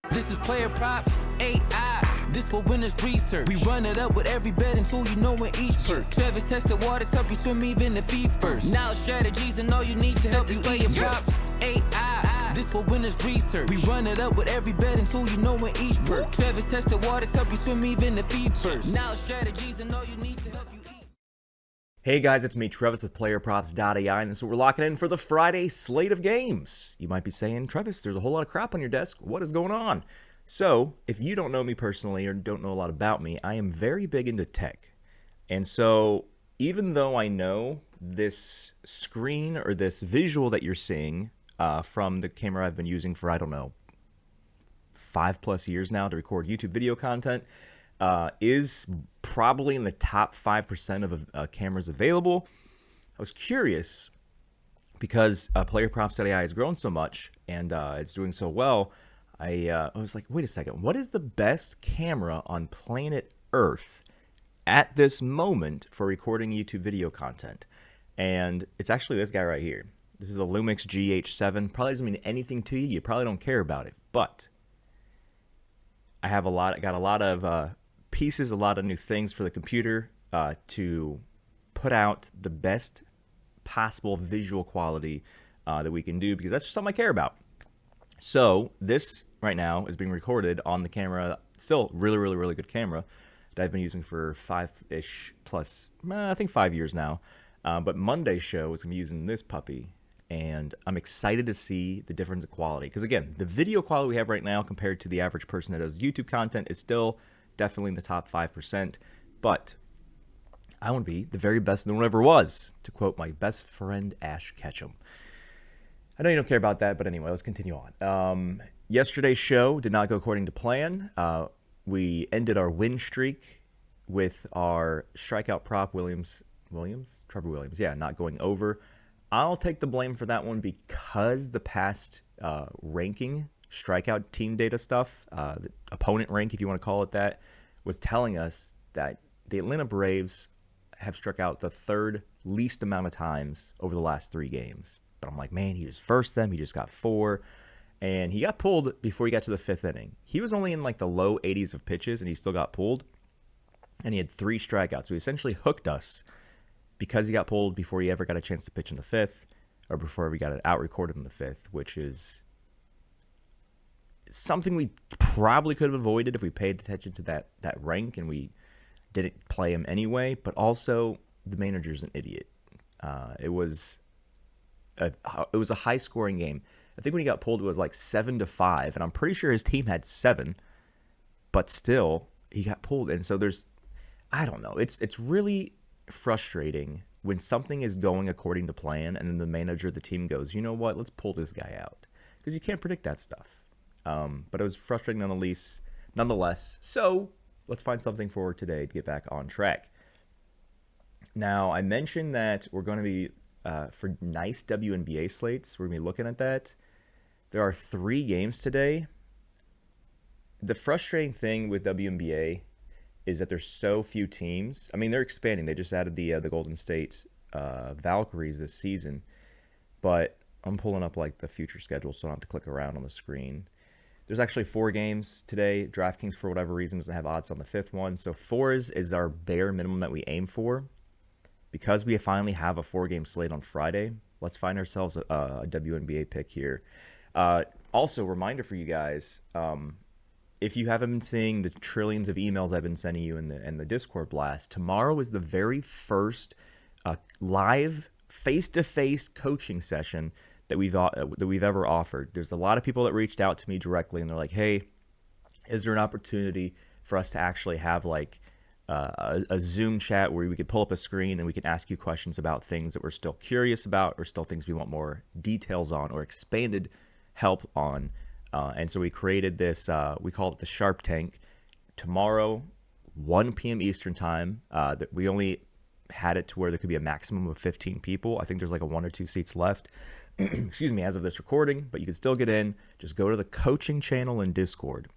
This is PlayerProps.ai. This for winners research. We run it up with every betting tool you know in each perk. Trevor's tested waters help you swim even if feet first. Now strategies and all you need to help you PlayerProps.ai. This for winners research. We run it up with every betting tool you know in each perk. Trevor's tested waters help you swim even if feet first. Now strategies and all you need to help you eat. Hey guys, it's me, Travis with PlayerProps.ai, and this is what we're locking in for the Friday slate of games. You might be saying, Travis, there's a whole lot of crap on your desk. What is going on? So, if you don't know me personally or don't know a lot about me, I am very big into tech. And so, even though I know this screen or this visual that you're seeing from the camera I've been using for, 5+ years now to record YouTube video content, is probably in the top 5% of cameras available. I was curious because PlayerProps.ai has grown so much and it's doing so well. I was like, wait a second, what is the best camera on planet Earth at this moment for recording YouTube video content? And it's actually this guy right here. This is a Lumix GH7. Probably doesn't mean anything to you. You probably don't care about it, but I got a lot of pieces, a lot of new things for the computer to put out the best possible visual quality that we can do, because that's just something I care about. So this right now is being recorded on the camera, still really good camera that I've been using for 5-ish plus, I think 5 years now. But Monday's show is going to be using this puppy, and I'm excited to see the difference in quality. Because again, the video quality we have right now compared to the average person that does YouTube content is still definitely in the top 5%, but I want to be the very best no one ever was, to quote my best friend Ash Ketchum. I know you don't care about that, but anyway, let's continue on. Yesterday's show did not go according to plan. We ended our win streak with our strikeout prop, Trevor Williams, not going over. I'll take the blame for that one because the past ranking strikeout team data stuff, the opponent rank, if you want to call it that, was telling us that the Atlanta Braves have struck out the third least amount of times over the last 3 games. But I'm like, man, he just versed them. He just got 4. And he got pulled before he got to the 5th inning. He was only in like the low 80s of pitches, and he still got pulled. And he had 3 strikeouts. So he essentially hooked us because he got pulled before he ever got a chance to pitch in the 5th, or before we got it out recorded in the 5th, which is something we probably could have avoided if we paid attention to that rank and we didn't play him anyway. But also, the manager's an idiot. It was a high-scoring game. I think when he got pulled, it was like 7-5, and I'm pretty sure his team had 7, but still, he got pulled. And so I don't know. It's really frustrating when something is going according to plan, and then the manager of the team goes, you know what, let's pull this guy out, because you can't predict that stuff. But it was frustrating nonetheless. So let's find something for today to get back on track. Now, I mentioned that we're going to be, for nice WNBA slates, we're going to be looking at that. There are 3 games today. The frustrating thing with WNBA is that there's so few teams. I mean, they're expanding. They just added the Golden State Valkyries this season. But I'm pulling up like the future schedule, so I don't have to click around on the screen. There's actually 4 games today. DraftKings, for whatever reason, doesn't have odds on the 5th one. So 4 is our bare minimum that we aim for. Because we finally have a 4-game slate on Friday, let's find ourselves a WNBA pick here. Also, reminder for you guys, if you haven't been seeing the trillions of emails I've been sending you in the Discord blast, tomorrow is the very first live face-to-face coaching session that we've ever offered. There's a lot of people that reached out to me directly, and they're like, hey, is there an opportunity for us to actually have like a Zoom chat where we could pull up a screen and we can ask you questions about things that we're still curious about, or still things we want more details on or expanded help on. And so we created this, we call it the Sharp Tank. Tomorrow, 1 p.m. Eastern time, that we only had it to where there could be a maximum of 15 people. I think there's like 1 or 2 seats left. Excuse me, as of this recording, but you can still get in. Just go to the coaching channel in Discord.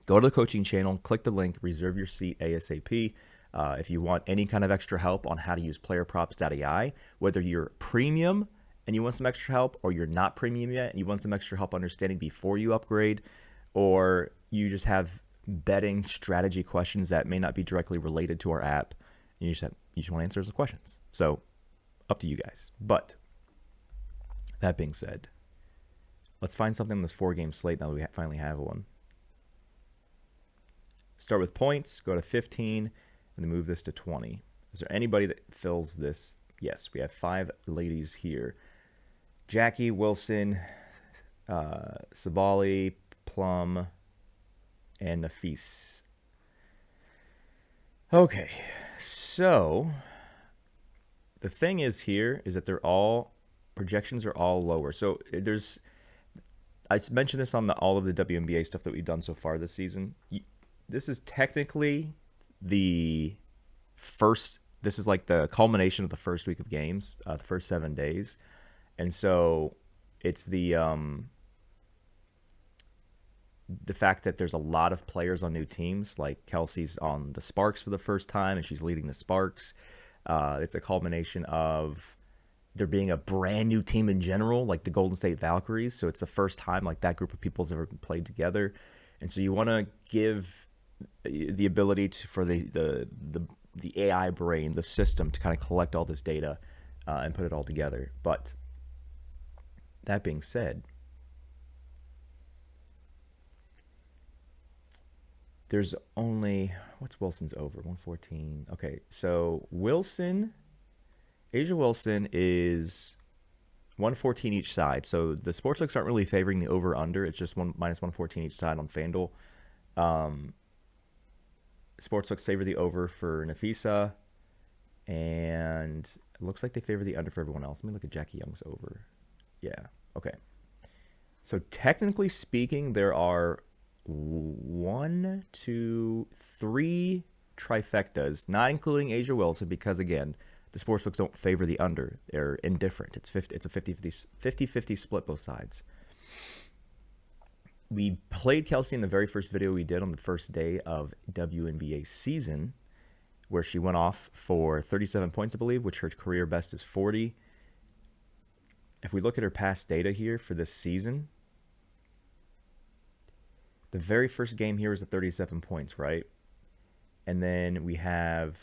Go to the coaching channel, click the link, reserve your seat ASAP. If you want any kind of extra help on how to use PlayerProps.ai, whether you're premium and you want some extra help, or you're not premium yet and you want some extra help understanding before you upgrade, or you just have betting strategy questions that may not be directly related to our app, and you just want to answer those questions. So up to you guys. But that being said, let's find something on this 4-game slate now that we finally have one. Start with points, go to 15, and then move this to 20. Is there anybody that fills this? Yes, we have 5 ladies here. Jackie, Wilson, Sabali, Plum, and Nafis. Okay, so the thing is here is that projections are all lower. So I mentioned this on all of the WNBA stuff that we've done so far this season. This is technically this is like the culmination of the first week of games, the first 7 days. And so it's the fact that there's a lot of players on new teams, like Kelsey's on the Sparks for the first time, and she's leading the Sparks. It's a culmination of there being a brand new team in general, like the Golden State Valkyries. So it's the first time like that group of people has ever played together. And so you want to give the ability for the AI brain, the system, to kind of collect all this data and put it all together. But that being said, there's only, what's Wilson's over? 114. Okay, so Asia Wilson is 114 each side. So the sportsbooks aren't really favoring the over-under. It's just minus 114 each side on FanDuel. Sportsbooks favor the over for Nafisa, and it looks like they favor the under for everyone else. Let me look at Jackie Young's over. Yeah, okay. So technically speaking, there are 1, 2, 3 trifectas, not including Asia Wilson, because again, the sportsbooks don't favor the under. They're indifferent. It's a 50-50 split both sides. We played Kelsey in the very first video we did on the first day of WNBA season, where she went off for 37 points, I believe, which her career best is 40. If we look at her past data here for this season, the very first game here was at 37 points, right? And then we have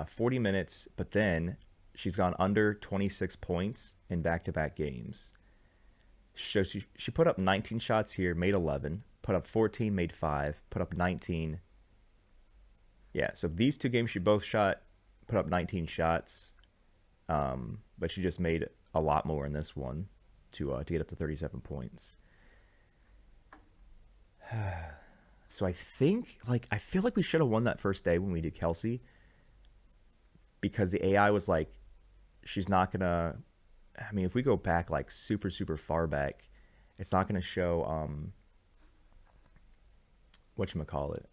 40 minutes, but then she's gone under 26 points in back-to-back games. So she put up 19 shots here, made 11, put up 14, made 5, put up 19. Yeah, so these 2 games she both shot, put up 19 shots, but she just made a lot more in this one to get up to 37 points. So I feel like we should have won that first day when we did Kelsey, because the AI was like, she's not going to, I mean, if we go back like super, super far back, it's not going to show, whatchamacallit,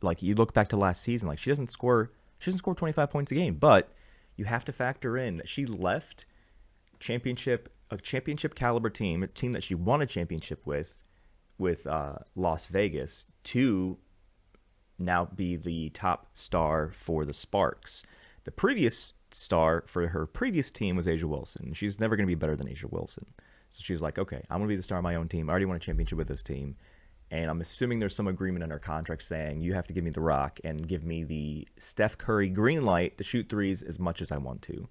like you look back to last season, like she doesn't score 25 points a game, but you have to factor in that she left a championship caliber team, a team that she won a championship with Las Vegas, to now be the top star for the Sparks. The previous star for her previous team was Asia Wilson. She's never going to be better than Asia Wilson. So she's like, okay, I'm going to be the star of my own team. I already won a championship with this team. And I'm assuming there's some agreement in her contract saying you have to give me the rock and give me the Steph Curry green light to shoot threes as much as I want to.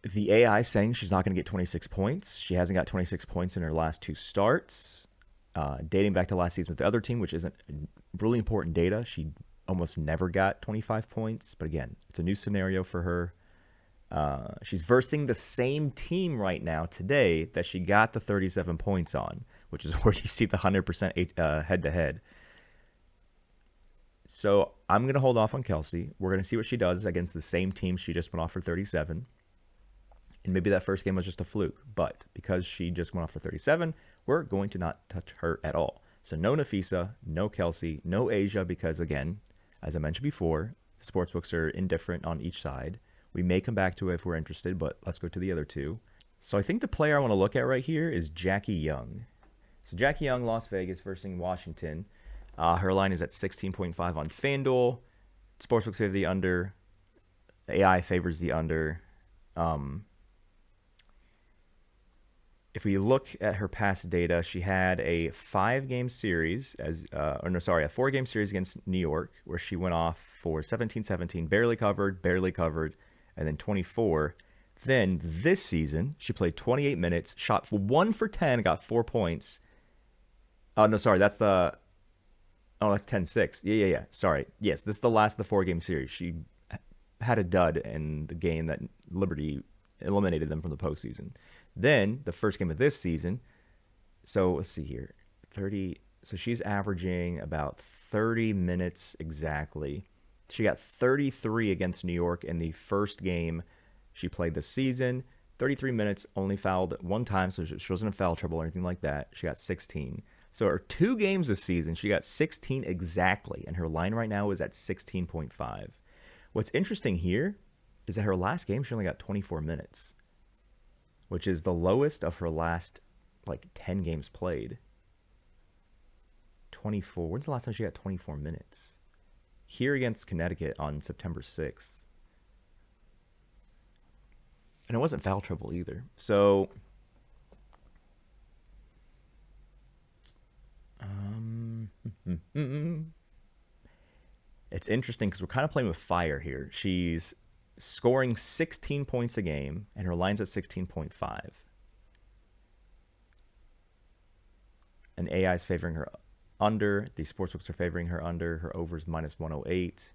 The AI saying she's not going to get 26 points. She hasn't got 26 points in her last 2 starts. Dating back to last season with the other team, which isn't really important data, she almost never got 25 points. But again, it's a new scenario for her. She's versing the same team right now today that she got the 37 points on, which is where you see the 100% head-to-head. So I'm going to hold off on Kelsey. We're going to see what she does against the same team she just went off for 37. And maybe that first game was just a fluke. But because she just went off for 37, we're going to not touch her at all. So no Nafisa, no Kelsey, no Asia, because again, as I mentioned before, the sportsbooks are indifferent on each side. We may come back to it if we're interested, but let's go to the other 2. So I think the player I want to look at right here is Jackie Young. So Jackie Young, Las Vegas versus Washington. Her line is at 16.5 on FanDuel. Sportsbooks favor the under. AI favors the under. if we look at her past data, she had a 5-game series a 4-game series against New York where she went off for 17-17, barely covered, and then 24. Then this season, she played 28 minutes, shot 1 for 10, got 4 points. Oh, no, sorry, that's 10-6. Yeah. Sorry. Yes, this is the last of the 4-game series. She had a dud in the game that Liberty eliminated them from the postseason. Then the first game of this season, so let's see here, 30. So she's averaging about 30 minutes exactly. She got 33 against New York in the first game she played this season. 33 minutes, only fouled 1 time, so she wasn't in foul trouble or anything like that. She got 16. So her 2 games this season, she got 16 exactly, and her line right now is at 16.5. What's interesting here is that her last game, she only got 24 minutes, which is the lowest of her last, 10 games played. 24. When's the last time she got 24 minutes? Here against Connecticut on September 6th. And it wasn't foul trouble either. So, it's interesting because we're kind of playing with fire here. She's scoring 16 points a game, and her line's at 16.5. And AI is favoring her under. The sportsbooks are favoring her under. Her over is minus 108.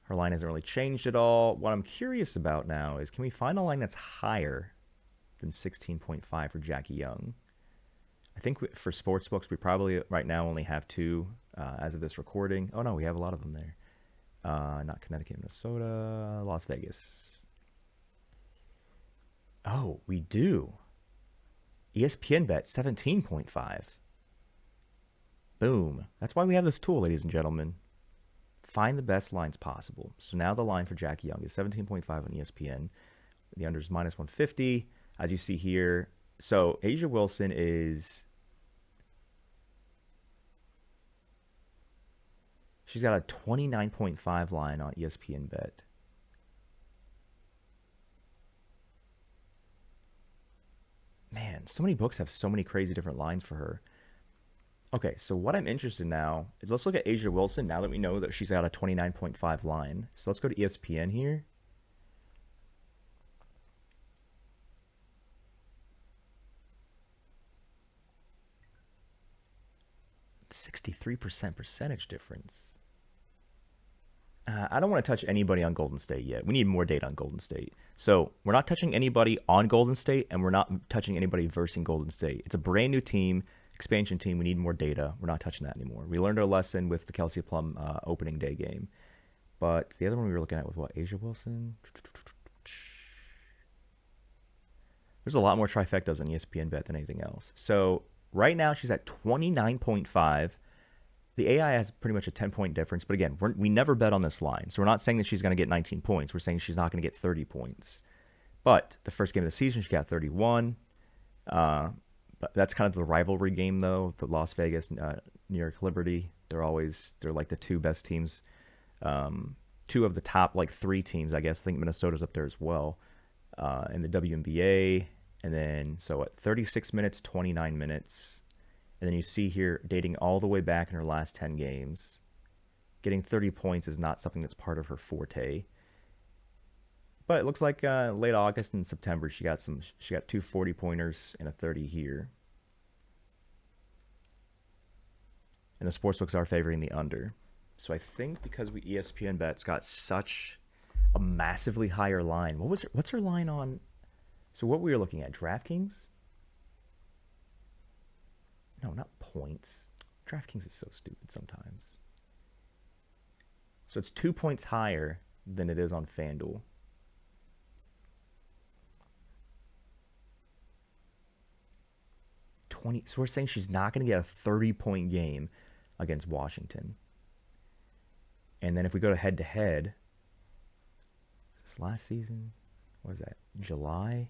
Her line hasn't really changed at all. What I'm curious about now is, can we find a line that's higher than 16.5 for Jackie Young? I think for sportsbooks, we probably right now only have 2 as of this recording. Oh, no, we have a lot of them there. Not Connecticut, Minnesota, Las Vegas. Oh, we do. ESPN bet 17.5. Boom. That's why we have this tool, ladies and gentlemen. Find the best lines possible. So now the line for Jackie Young is 17.5 on ESPN. The under is minus 150, as you see here. So Asia Wilson is... She's got a 29.5 line on ESPN bet. Man, so many books have so many crazy different lines for her. Okay, so what I'm interested in now is let's look at Asia Wilson now that we know that she's got a 29.5 line. So let's go to ESPN here. .63% percentage difference. I don't want to touch anybody on Golden State yet. We need more data on Golden State. So we're not touching anybody on Golden State, and we're not touching anybody versing Golden State. It's a brand new team, expansion team. We need more data. We're not touching that anymore. We learned our lesson with the Kelsey Plum opening day game. But the other one we were looking at was what? Asia Wilson? There's a lot more trifectas on ESPN bet than anything else. So right now she's at 29.5. The AI has pretty much a 10-point difference. But again, we never bet on this line. So we're not saying that she's going to get 19 points. We're saying she's not going to get 30 points. But the first game of the season, she got 31. But that's kind of the rivalry game, though. The Las Vegas, New York Liberty. They're like the 2 best teams. 2 of the top 3 teams, I guess. I think Minnesota's up there as well. In the WNBA. And then, so at 36 minutes, 29 minutes. And then you see here, dating all the way back in her last 10 games. Getting 30 points is not something that's part of her forte. But it looks like late August and September, she got 2 40-pointers and a 30 here. And the sportsbooks are favoring the under. So I think because ESPN bet's got such a massively higher line. What's her line on? So what we were looking at, DraftKings? No, not points. DraftKings is so stupid sometimes. So it's 2 points higher than it is on FanDuel. So we're saying she's not going to get a 30-point game against Washington. And then if we go to head-to-head, this last season, what is that, July?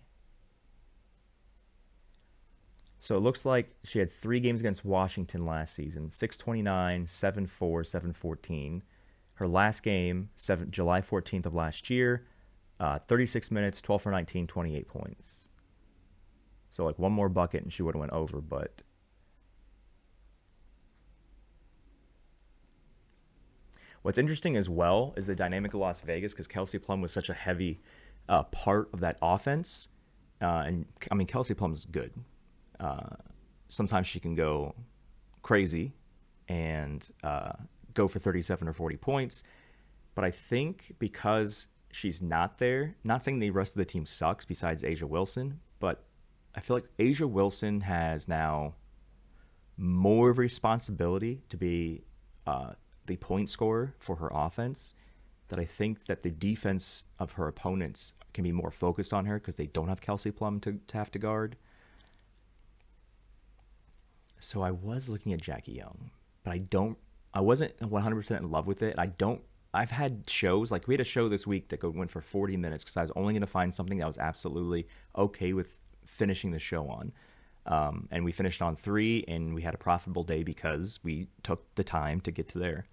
So it looks like she had 3 games against Washington last season, 629, 7-4, 7-14. Her last game, July 14th of last year, 36 minutes, 12 for 19, 28 points. So like one more bucket and she would have went over, but what's interesting as well is the dynamic of Las Vegas, because Kelsey Plum was such a heavy part of that offense. And I mean, Kelsey Plum's good. Sometimes she can go crazy and go for 37 or 40 points. But I think because she's not there, not saying the rest of the team sucks besides Asia Wilson, but I feel like Asia Wilson has now more of a responsibility to be the point scorer for her offense, that I think that the defense of her opponents can be more focused on her because they don't have Kelsey Plum to have to guard. So I was looking at Jackie Young, but I wasn't 100% in love with it. I've had shows, like we had a show this week that went for 40 minutes because I was only going to find something that I was absolutely okay with finishing the show on. And we finished on 3, and we had a profitable day because we took the time to get to there.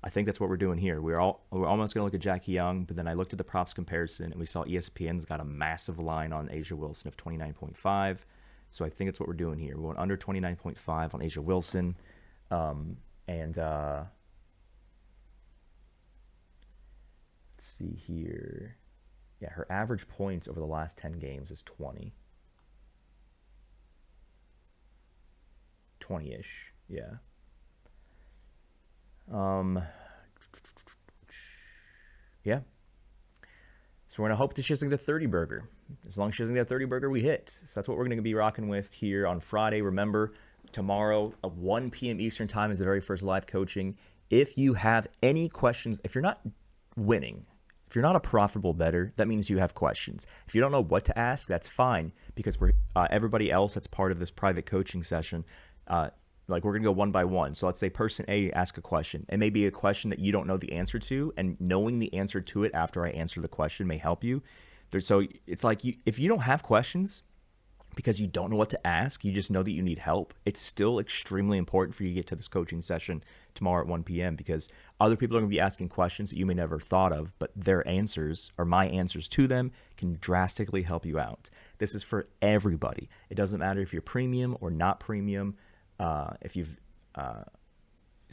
I think that's what we're doing here. We're almost going to look at Jackie Young, but then I looked at the props comparison, and we saw ESPN's got a massive line on Asia Wilson of 29.5. So I think that's what we're doing here. We're going under 29.5 on Asia Wilson. Let's see here. Yeah, her average points over the last 10 games is 20-ish. Yeah. Yeah. So we're going to hope that she doesn't get a 30 burger. As long as she doesn't get a 30 burger, we hit. So that's what we're going to be rocking with here on Friday. Remember, tomorrow at 1 p.m. Eastern time is the very first live coaching. If you have any questions, if you're not winning, if you're not a profitable bettor, that means you have questions. If you don't know what to ask, that's fine, because we're everybody else that's part of this private coaching session, like we're going to go one by one. So let's say person A ask a question. It may be a question that you don't know the answer to, and knowing the answer to it after I answer the question may help you. So it's like if you don't have questions because you don't know what to ask, you just know that you need help, it's still extremely important for you to get to this coaching session tomorrow at 1 p.m. because other people are going to be asking questions that you may never have thought of, but their answers or my answers to them can drastically help you out. This is for everybody. It doesn't matter if you're premium or not premium. If you've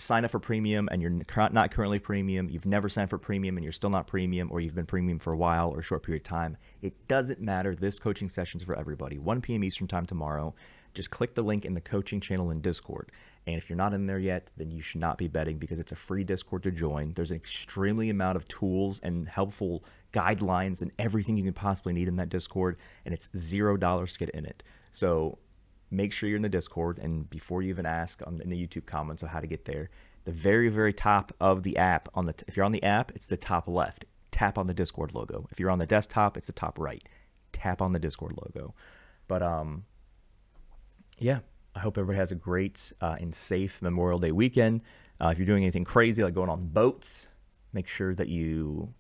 signed up for premium and you're not currently premium, you've never signed for premium and you're still not premium, or you've been premium for a while or a short period of time, it doesn't matter. This coaching session is for everybody. 1 p.m. Eastern time tomorrow. Just click the link in the coaching channel in Discord. And if you're not in there yet, then you should not be betting, because it's a free Discord to join. There's an extremely amount of tools and helpful guidelines and everything you can possibly need in that Discord, and it's $0 to get in it. So make sure you're in the Discord, and before you even ask in the YouTube comments on how to get there, the very, very top of the app, if you're on the app, it's the top left. Tap on the Discord logo. If you're on the desktop, it's the top right. Tap on the Discord logo. But yeah, I hope everybody has a great and safe Memorial Day weekend. If you're doing anything crazy like going on boats, make sure that you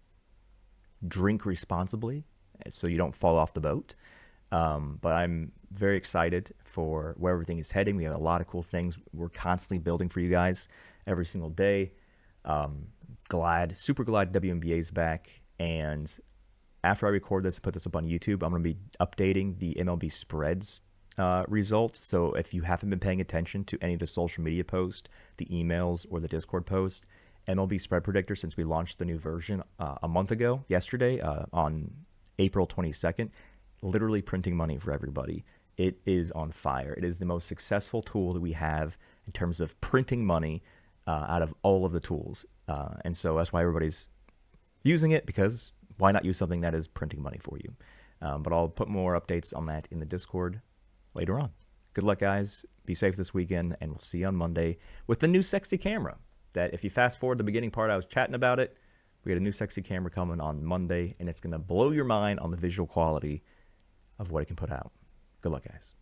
drink responsibly so you don't fall off the boat. But I'm very excited for where everything is heading. We have a lot of cool things we're constantly building for you guys every single day. Super glad WNBA is back. And after I record this and put this up on YouTube, I'm going to be updating the MLB spreads results. So if you haven't been paying attention to any of the social media posts, the emails, or the Discord posts, MLB Spread Predictor, since we launched the new version a month ago, yesterday, on April 22nd, literally printing money for everybody. It is on fire. It is the most successful tool that we have in terms of printing money out of all of the tools. And so that's why everybody's using it, because why not use something that is printing money for you? But I'll put more updates on that in the Discord later on. Good luck, guys. Be safe this weekend, and we'll see you on Monday with the new sexy camera. That if you fast forward the beginning part, I was chatting about it. We got a new sexy camera coming on Monday, and it's going to blow your mind on the visual quality of what it can put out. Good luck, guys.